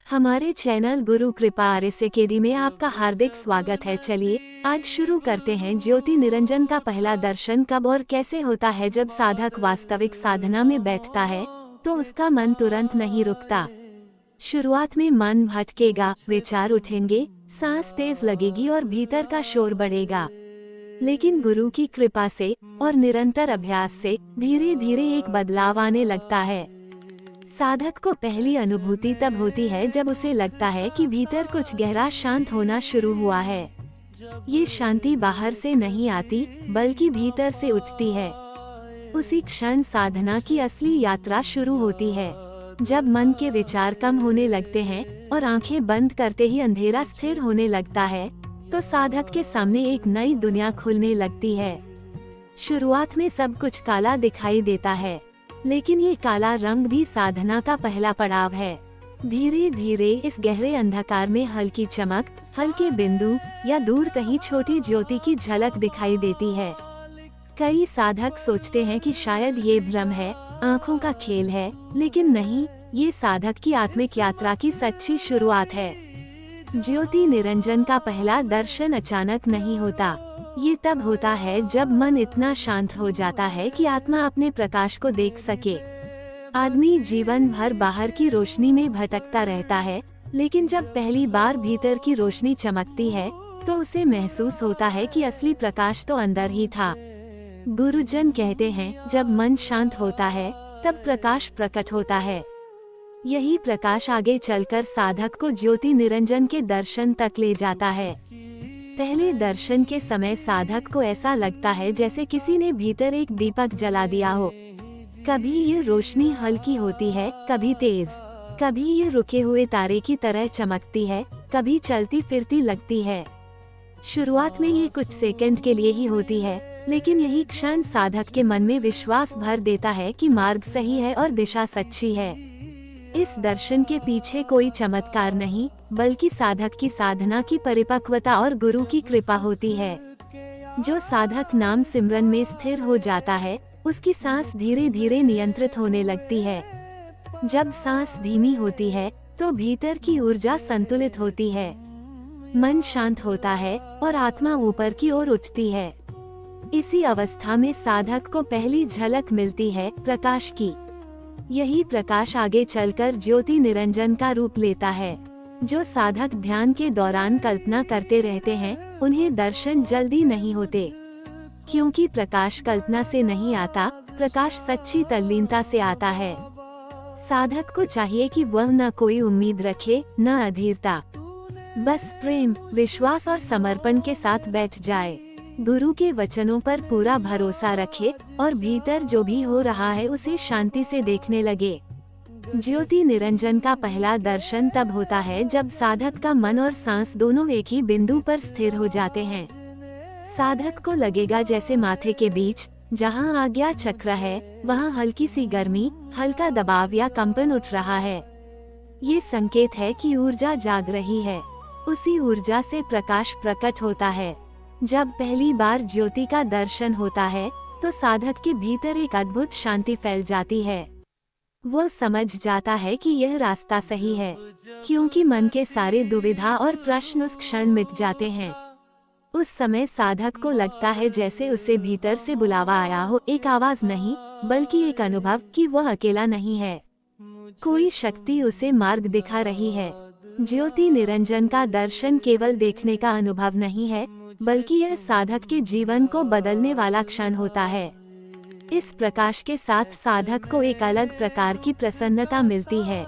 हमारे चैनल गुरु कृपा RS academy में आपका हार्दिक स्वागत है। चलिए आज शुरू करते हैं। ज्योति निरंजन का पहला दर्शन कब और कैसे होता है? जब साधक वास्तविक साधना में बैठता है तो उसका मन तुरंत नहीं रुकता। शुरुआत में मन भटकेगा, विचार उठेंगे, सांस तेज लगेगी और भीतर का शोर बढ़ेगा। लेकिन गुरु की कृपा से और निरंतर अभ्यास से धीरे धीरे एक बदलाव आने लगता है। साधक को पहली अनुभूति तब होती है जब उसे लगता है कि भीतर कुछ गहरा शांत होना शुरू हुआ है। ये शांति बाहर से नहीं आती बल्कि भीतर से उठती है। उसी क्षण साधना की असली यात्रा शुरू होती है। जब मन के विचार कम होने लगते हैं और आंखें बंद करते ही अंधेरा स्थिर होने लगता है तो साधक के सामने एक नई दुनिया खुलने लगती है। शुरुआत में सब कुछ काला दिखाई देता है, लेकिन ये काला रंग भी साधना का पहला पड़ाव है। धीरे धीरे इस गहरे अंधकार में हल्की चमक, हल्के बिंदु या दूर कहीं छोटी ज्योति की झलक दिखाई देती है। कई साधक सोचते हैं कि शायद ये भ्रम है, आँखों का खेल है, लेकिन नहीं, ये साधक की आत्मिक यात्रा की सच्ची शुरुआत है। ज्योति निरंजन का पहला दर्शन अचानक नहीं होता। ये तब होता है जब मन इतना शांत हो जाता है कि आत्मा अपने प्रकाश को देख सके। आदमी जीवन भर बाहर की रोशनी में भटकता रहता है, लेकिन जब पहली बार भीतर की रोशनी चमकती है तो उसे महसूस होता है कि असली प्रकाश तो अंदर ही था। गुरुजन कहते हैं, जब मन शांत होता है तब प्रकाश प्रकट होता है। यही प्रकाश आगे चलकर साधक को ज्योति निरंजन के दर्शन तक ले जाता है। पहले दर्शन के समय साधक को ऐसा लगता है जैसे किसी ने भीतर एक दीपक जला दिया हो। कभी ये रोशनी हल्की होती है, कभी तेज, कभी ये रुके हुए तारे की तरह चमकती है, कभी चलती फिरती लगती है। शुरुआत में ये कुछ सेकंड के लिए ही होती है, लेकिन यही क्षण साधक के मन में विश्वास भर देता है कि मार्ग सही है और दिशा सच्ची है। इस दर्शन के पीछे कोई चमत्कार नहीं, बल्कि साधक की साधना की परिपक्वता और गुरु की कृपा होती है। जो साधक नाम सिमरन में स्थिर हो जाता है, उसकी सांस धीरे धीरे नियंत्रित होने लगती है। जब सांस धीमी होती है, तो भीतर की ऊर्जा संतुलित होती है। मन शांत होता है और आत्मा ऊपर की ओर उठती है। इसी अवस्था में साधक को पहली झलक मिलती है प्रकाश की। यही प्रकाश आगे चलकर ज्योति निरंजन का रूप लेता है। जो साधक ध्यान के दौरान कल्पना करते रहते हैं, उन्हें दर्शन जल्दी नहीं होते, क्योंकि प्रकाश कल्पना से नहीं आता, प्रकाश सच्ची तल्लीनता से आता है। साधक को चाहिए कि वह न कोई उम्मीद रखे, न अधीरता, बस प्रेम, विश्वास और समर्पण के साथ बैठ जाए। गुरु के वचनों पर पूरा भरोसा रखे और भीतर जो भी हो रहा है उसे शांति से देखने लगे। ज्योति निरंजन का पहला दर्शन तब होता है जब साधक का मन और सांस दोनों एक ही बिंदु पर स्थिर हो जाते हैं। साधक को लगेगा जैसे माथे के बीच जहां आज्ञा चक्र है, वहां हल्की सी गर्मी, हल्का दबाव या कंपन उठ रहा है। ये संकेत है कि ऊर्जा जाग रही है। उसी ऊर्जा से प्रकाश प्रकट होता है। जब पहली बार ज्योति का दर्शन होता है तो साधक के भीतर एक अद्भुत शांति फैल जाती है। वो समझ जाता है कि यह रास्ता सही है, क्योंकि मन के सारे दुविधा और प्रश्न उस क्षण मिट जाते हैं। उस समय साधक को लगता है जैसे उसे भीतर से बुलावा आया हो, एक आवाज नहीं बल्कि एक अनुभव कि वह अकेला नहीं है। कोई शक्ति उसे मार्ग दिखा रही है। ज्योति निरंजन का दर्शन केवल देखने का अनुभव नहीं है, बल्कि यह साधक के जीवन को बदलने वाला क्षण होता है। इस प्रकाश के साथ साधक को एक अलग प्रकार की प्रसन्नता मिलती है,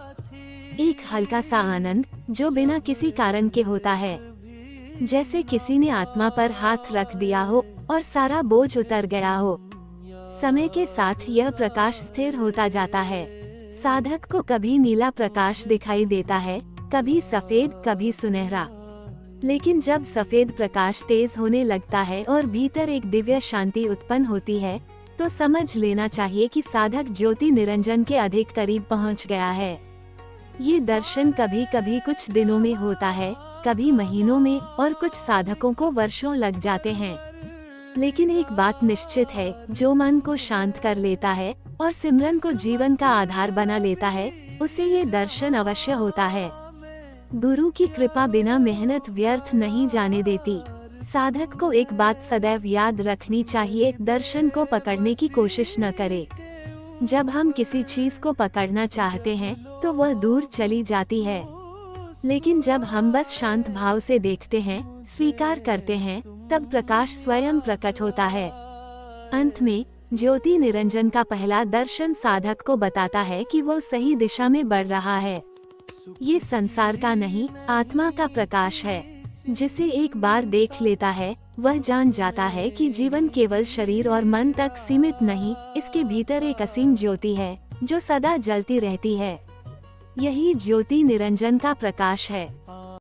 एक हल्का सा आनंद जो बिना किसी कारण के होता है। जैसे किसी ने आत्मा पर हाथ रख दिया हो और सारा बोझ उतर गया हो। समय के साथ यह प्रकाश स्थिर होता जाता है। साधक को कभी नीला प्रकाश दिखाई देता है, कभी सफेद, कभी सुनहरा। लेकिन जब सफेद प्रकाश तेज होने लगता है और भीतर एक दिव्य शांति उत्पन्न होती है, तो समझ लेना चाहिए कि साधक ज्योति निरंजन के अधिक करीब पहुंच गया है। ये दर्शन कभी कभी कुछ दिनों में होता है, कभी महीनों में और कुछ साधकों को वर्षों लग जाते हैं। लेकिन एक बात निश्चित है, जो मन को शांत कर लेता है और सिमरन को जीवन का आधार बना लेता है, उसे ये दर्शन अवश्य होता है। गुरु की कृपा बिना मेहनत व्यर्थ नहीं जाने देती। साधक को एक बात सदैव याद रखनी चाहिए, दर्शन को पकड़ने की कोशिश न करे। जब हम किसी चीज को पकड़ना चाहते हैं तो वह दूर चली जाती है, लेकिन जब हम बस शांत भाव से देखते हैं, स्वीकार करते हैं, तब प्रकाश स्वयं प्रकट होता है। अंत में ज्योति निरंजन का पहला दर्शन साधक को बताता है कि वो सही दिशा में बढ़ रहा है। ये संसार का नहीं, आत्मा का प्रकाश है। जिसे एक बार देख लेता है वह जान जाता है कि जीवन केवल शरीर और मन तक सीमित नहीं, इसके भीतर एक असीम ज्योति है जो सदा जलती रहती है। यही ज्योति निरंजन का प्रकाश है।